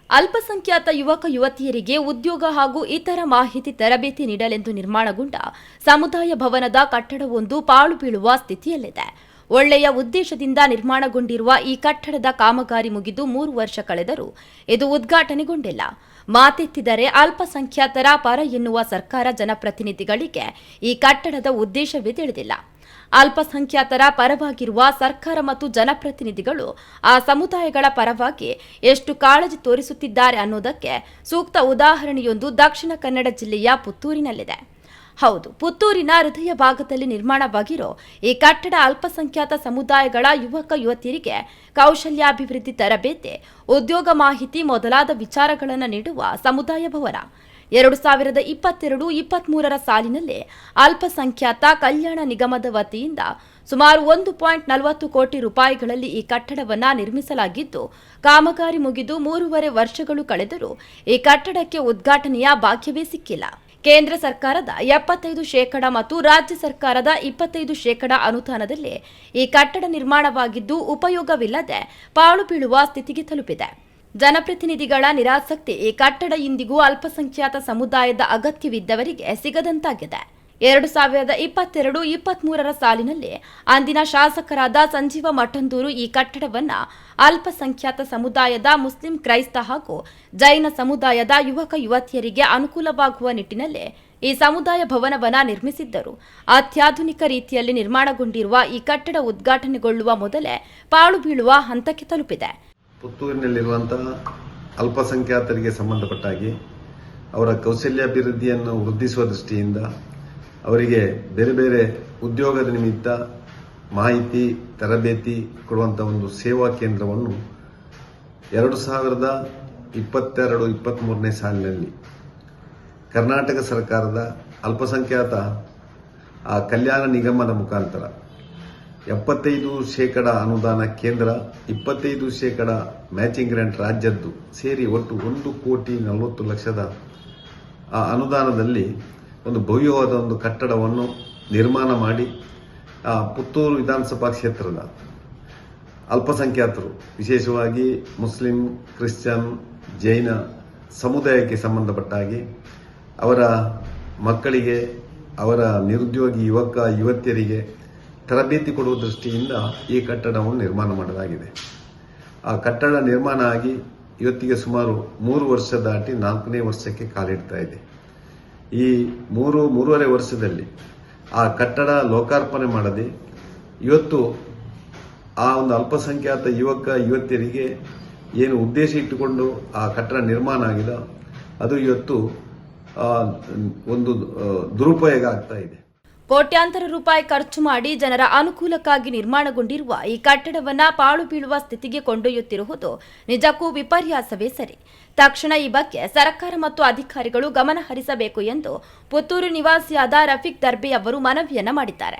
ಅಲ್ಪಸಂಖ್ಯಾತ ಯುವಕ ಯುವತಿಯರಿಗೆ ಉದ್ಯೋಗ ಹಾಗೂ ಇತರ ಮಾಹಿತಿ ತರಬೇತಿ ನೀಡಲೆಂದು ನಿರ್ಮಾಣಗೊಂಡ ಸಮುದಾಯ ಭವನದ ಕಟ್ಟಡವೊಂದು ಪಾಳು ಬೀಳುವ ಸ್ಥಿತಿಯಲ್ಲಿದೆ. ಒಳ್ಳೆಯ ಉದ್ದೇಶದಿಂದ ನಿರ್ಮಾಣಗೊಂಡಿರುವ ಈ ಕಟ್ಟಡದ ಕಾಮಗಾರಿ ಮುಗಿದು 3 ವರ್ಷ ಕಳೆದರೂ ಇದು ಉದ್ಘಾಟನೆಗೊಂಡಿಲ್ಲ. ಮಾತೆತ್ತಿದರೆ ಅಲ್ಪಸಂಖ್ಯಾತರ ಪರ ಎನ್ನುವ ಸರ್ಕಾರ ಜನಪ್ರತಿನಿಧಿಗಳಿಗೆ ಈ ಕಟ್ಟಡದ ಉದ್ದೇಶವೇ ತಿಳಿದಿಲ್ಲ. ಅಲ್ಪಸಂಖ್ಯಾತರ ಪರವಾಗಿರುವ ಸರ್ಕಾರ ಮತ್ತು ಜನಪ್ರತಿನಿಧಿಗಳು ಆ ಸಮುದಾಯಗಳ ಪರವಾಗಿ ಎಷ್ಟು ಕಾಳಜಿ ತೋರಿಸುತ್ತಿದ್ದಾರೆ ಅನ್ನೋದಕ್ಕೆ ಸೂಕ್ತ ಉದಾಹರಣೆಯೊಂದು ದಕ್ಷಿಣ ಕನ್ನಡ ಜಿಲ್ಲೆಯ ಪುತ್ತೂರಿನಲ್ಲಿದೆ. ಹೌದು, ಪುತ್ತೂರಿನ ಹೃದಯ ಭಾಗದಲ್ಲಿ ನಿರ್ಮಾಣವಾಗಿರೋ ಈ ಕಟ್ಟಡ ಅಲ್ಪಸಂಖ್ಯಾತ ಸಮುದಾಯಗಳ ಯುವಕ ಯುವತಿಯರಿಗೆ ಕೌಶಲ್ಯಾಭಿವೃದ್ಧಿ ತರಬೇತಿ, ಉದ್ಯೋಗ ಮಾಹಿತಿ ಮೊದಲಾದ ವಿಚಾರಗಳನ್ನು ನೀಡುವ ಸಮುದಾಯ ಭವನ. 2022-23ರ ಸಾಲಿನಲ್ಲಿ ಅಲ್ಪಸಂಖ್ಯಾತ ಕಲ್ಯಾಣ ನಿಗಮದ ವತಿಯಿಂದ ಸುಮಾರು 1.40 ಕೋಟಿ ರೂಪಾಯಿಗಳಲ್ಲಿ ಈ ಕಟ್ಟಡವನ್ನು ನಿರ್ಮಿಸಲಾಗಿದ್ದು, ಕಾಮಗಾರಿ ಮುಗಿದು 3.5 ವರ್ಷಗಳು ಕಳೆದರೂ ಈ ಕಟ್ಟಡಕ್ಕೆ ಉದ್ಘಾಟನೆಯ ಭಾಗ್ಯವೇ ಸಿಕ್ಕಿಲ್ಲ. ಕೇಂದ್ರ ಸರ್ಕಾರದ 75% ಮತ್ತು ರಾಜ್ಯ ಸರ್ಕಾರದ 25% ಅನುದಾನದಲ್ಲಿ ಈ ಕಟ್ಟಡ ನಿರ್ಮಾಣವಾಗಿದ್ದು ಉಪಯೋಗವಿಲ್ಲದೆ ಪಾಳು ಬೀಳುವ ಸ್ಥಿತಿಗೆ ತಲುಪಿದೆ. ಜನಪ್ರತಿನಿಧಿಗಳ ನಿರಾಸಕ್ತಿ ಈ ಕಟ್ಟಡ ಇಂದಿಗೂ ಅಲ್ಪಸಂಖ್ಯಾತ ಸಮುದಾಯದ ಅಗತ್ಯವಿದ್ದವರಿಗೆ ಸಿಗದಂತಾಗಿದೆ. 2022-23ರ ಸಾಲಿನಲ್ಲಿ ಅಂದಿನ ಶಾಸಕರಾದ ಸಂಜೀವ ಮಠಂದೂರು ಈ ಕಟ್ಟಡವನ್ನು ಅಲ್ಪಸಂಖ್ಯಾತ ಸಮುದಾಯದ ಮುಸ್ಲಿಂ, ಕ್ರೈಸ್ತ ಹಾಗೂ ಜೈನ ಸಮುದಾಯದ ಯುವಕ ಯುವತಿಯರಿಗೆ ಅನುಕೂಲವಾಗುವ ನಿಟ್ಟಿನಲ್ಲಿ ಈ ಸಮುದಾಯ ಭವನವನ್ನು ನಿರ್ಮಿಸಿದ್ದರು. ಅತ್ಯಾಧುನಿಕ ರೀತಿಯಲ್ಲಿ ನಿರ್ಮಾಣಗೊಂಡಿರುವ ಈ ಕಟ್ಟಡ ಉದ್ಘಾಟನೆಗೊಳ್ಳುವ ಮೊದಲೇ ಪಾಳು ಬೀಳುವ ಹಂತಕ್ಕೆ ತಲುಪಿದೆ. ಪುತ್ತೂರಿನಲ್ಲಿರುವಂತಹ ಅಲ್ಪಸಂಖ್ಯಾತರಿಗೆ ಸಂಬಂಧಪಟ್ಟ ಹಾಗೆ ಅವರ ಕೌಶಲ್ಯಾಭಿವೃದ್ಧಿಯನ್ನು ವೃದ್ಧಿಸುವ ದೃಷ್ಟಿಯಿಂದ ಅವರಿಗೆ ಬೇರೆ ಬೇರೆ ಉದ್ಯೋಗದ ನಿಮಿತ್ತ ಮಾಹಿತಿ ತರಬೇತಿ ಕೊಡುವಂಥ ಒಂದು ಸೇವಾ ಕೇಂದ್ರವನ್ನು 2022-23ನೇ ಸಾಲಿನಲ್ಲಿ ಕರ್ನಾಟಕ ಸರ್ಕಾರದ ಅಲ್ಪಸಂಖ್ಯಾತ ಕಲ್ಯಾಣ ನಿಗಮದ ಮುಖಾಂತರ 75% ಅನುದಾನ ಕೇಂದ್ರ, 25% ಮ್ಯಾಚಿಂಗ್ ಗ್ರಾಂಟ್ ರಾಜ್ಯದ್ದು ಸೇರಿ ಒಟ್ಟು 1,40,00,000 ಅನುದಾನದಲ್ಲಿ ಒಂದು ಭವ್ಯವಾದ ಒಂದು ಕಟ್ಟಡವನ್ನು ನಿರ್ಮಾಣ ಮಾಡಿ ಪುತ್ತೂರು ವಿಧಾನಸಭಾ ಕ್ಷೇತ್ರದ ಅಲ್ಪಸಂಖ್ಯಾತರು, ವಿಶೇಷವಾಗಿ ಮುಸ್ಲಿಂ, ಕ್ರಿಶ್ಚಿಯನ್, ಜೈನ ಸಮುದಾಯಕ್ಕೆ ಸಂಬಂಧಪಟ್ಟ ಹಾಗೆ ಅವರ ಮಕ್ಕಳಿಗೆ, ಅವರ ನಿರುದ್ಯೋಗಿ ಯುವಕ ಯುವತಿಯರಿಗೆ ತರಬೇತಿ ಕೊಡುವ ದೃಷ್ಟಿಯಿಂದ ಈ ಕಟ್ಟಡವನ್ನು ನಿರ್ಮಾಣ ಮಾಡಲಾಗಿದೆ. ಆ ಕಟ್ಟಡ ನಿರ್ಮಾಣ ಆಗಿ ಇವತ್ತಿಗೆ ಸುಮಾರು 3 ವರ್ಷ ದಾಟಿ 4ನೇ ವರ್ಷಕ್ಕೆ ಕಾಲಿಡ್ತಾ ಇದೆ. ಈ 3.5 ವರ್ಷದಲ್ಲಿ ಆ ಕಟ್ಟಡ ಲೋಕಾರ್ಪಣೆ ಮಾಡದೆ ಇವತ್ತು ಆ ಒಂದು ಅಲ್ಪಸಂಖ್ಯಾತ ಯುವಕ ಯುವತಿಯರಿಗೆ ಏನು ಉದ್ದೇಶ ಇಟ್ಟುಕೊಂಡು ಆ ಕಟ್ಟಡ ನಿರ್ಮಾಣ ಆಗಿದೆ ಅದು ಇವತ್ತು ಒಂದು ದುರುಪಯೋಗ ಆಗ್ತಾ ಇದೆ. ಕೋಟ್ಯಾಂತರ ರೂಪಾಯಿ ಖರ್ಚು ಮಾಡಿ ಜನರ ಅನುಕೂಲಕ್ಕಾಗಿ ನಿರ್ಮಾಣಗೊಂಡಿರುವ ಈ ಕಟ್ಟಡವನ್ನು ಪಾಳು ಬೀಳುವ ಸ್ಥಿತಿಗೆ ಕೊಂಡೊಯ್ಯುತ್ತಿರುವುದು ನಿಜಕ್ಕೂ ವಿಪರ್ಯಾಸವೇ ಸರಿ. ತಕ್ಷಣ ಈ ಬಗ್ಗೆ ಸರ್ಕಾರ ಮತ್ತು ಅಧಿಕಾರಿಗಳು ಗಮನ ಹರಿಸಬೇಕು ಎಂದು ಪುತ್ತೂರು ನಿವಾಸಿಯಾದ ರಫೀಕ್ ದರ್ಬೆ ಅವರು ಮನವಿಯನ್ನ ಮಾಡಿದ್ದಾರೆ.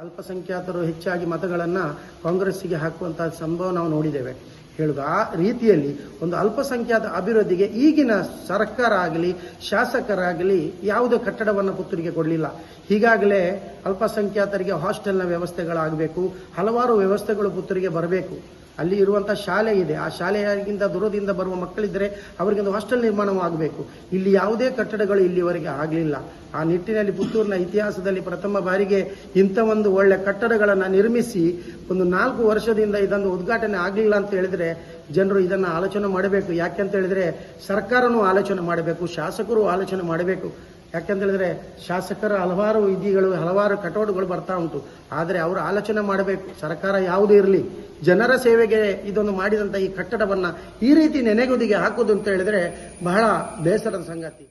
ಅಲ್ಪಸಂಖ್ಯಾತರು ಹೆಚ್ಚಾಗಿ ಮತಗಳನ್ನು ಕಾಂಗ್ರೆಸ್ಸಿಗೆ ಹಾಕುವಂತಹ ಸಂಭವ ನಾವು ನೋಡಿದ್ದೇವೆ. ಹೇಳುದು ಆ ರೀತಿಯಲ್ಲಿ ಒಂದು ಅಲ್ಪಸಂಖ್ಯಾತ ಅಭಿವೃದ್ಧಿಗೆ ಈಗಿನ ಸರ್ಕಾರ ಆಗಲಿ ಶಾಸಕರಾಗಲಿ ಯಾವುದೇ ಕಟ್ಟಡವನ್ನು ಪುತ್ತೂರಿಗೆ ಕೊಡಲಿಲ್ಲ. ಈಗಾಗಲೇ ಅಲ್ಪಸಂಖ್ಯಾತರಿಗೆ ಹಾಸ್ಟೆಲ್ನ ವ್ಯವಸ್ಥೆಗಳಾಗಬೇಕು, ಹಲವಾರು ವ್ಯವಸ್ಥೆಗಳು ಪುತ್ತೂರಿಗೆ ಬರಬೇಕು. ಅಲ್ಲಿ ಇರುವಂತಹ ಶಾಲೆ ಇದೆ, ಆ ಶಾಲೆಯಾಗಿಂದ ದೂರದಿಂದ ಬರುವ ಮಕ್ಕಳಿದ್ದರೆ ಅವರಿಗೊಂದು ಹಾಸ್ಟೆಲ್ ನಿರ್ಮಾಣವಾಗಬೇಕು. ಇಲ್ಲಿ ಯಾವುದೇ ಕಟ್ಟಡಗಳು ಇಲ್ಲಿವರೆಗೆ ಆಗಲಿಲ್ಲ. ಆ ನಿಟ್ಟಿನಲ್ಲಿ ಪುತ್ತೂರಿನ ಇತಿಹಾಸದಲ್ಲಿ ಪ್ರಥಮ ಬಾರಿಗೆ ಇಂಥ ಒಂದು ಒಳ್ಳೆ ಕಟ್ಟಡಗಳನ್ನು ನಿರ್ಮಿಸಿ ಒಂದು 4 ವರ್ಷದಿಂದ ಇದೊಂದು ಉದ್ಘಾಟನೆ ಆಗಲಿಲ್ಲ ಅಂತ ಹೇಳಿದ್ರೆ ಜನರು ಇದನ್ನು ಆಲೋಚನೆ ಮಾಡಬೇಕು. ಯಾಕೆಂತ ಹೇಳಿದ್ರೆ ಸರ್ಕಾರನೂ ಆಲೋಚನೆ ಮಾಡಬೇಕು, ಶಾಸಕರು ಆಲೋಚನೆ ಮಾಡಬೇಕು. ಯಾಕೆಂತ ಹೇಳಿದ್ರೆ ಶಾಸಕರ ಹಲವಾರು ವಿಧಿಗಳು, ಹಲವಾರು ಕಟೌಟ್ಗಳು ಬರ್ತಾ ಉಂಟು. ಆದರೆ ಅವರು ಆಲೋಚನೆ ಮಾಡಬೇಕು. ಸರ್ಕಾರ ಯಾವುದೇ ಇರಲಿ, ಜನರ ಸೇವೆಗೆ ಇದೊಂದು ಮಾಡಿದಂಥ ಈ ಕಟ್ಟಡವನ್ನು ಈ ರೀತಿ ನೆನೆಗುದಿಗೆ ಹಾಕೋದು ಅಂತ ಹೇಳಿದ್ರೆ ಬಹಳ ಬೇಸರದ ಸಂಗತಿ.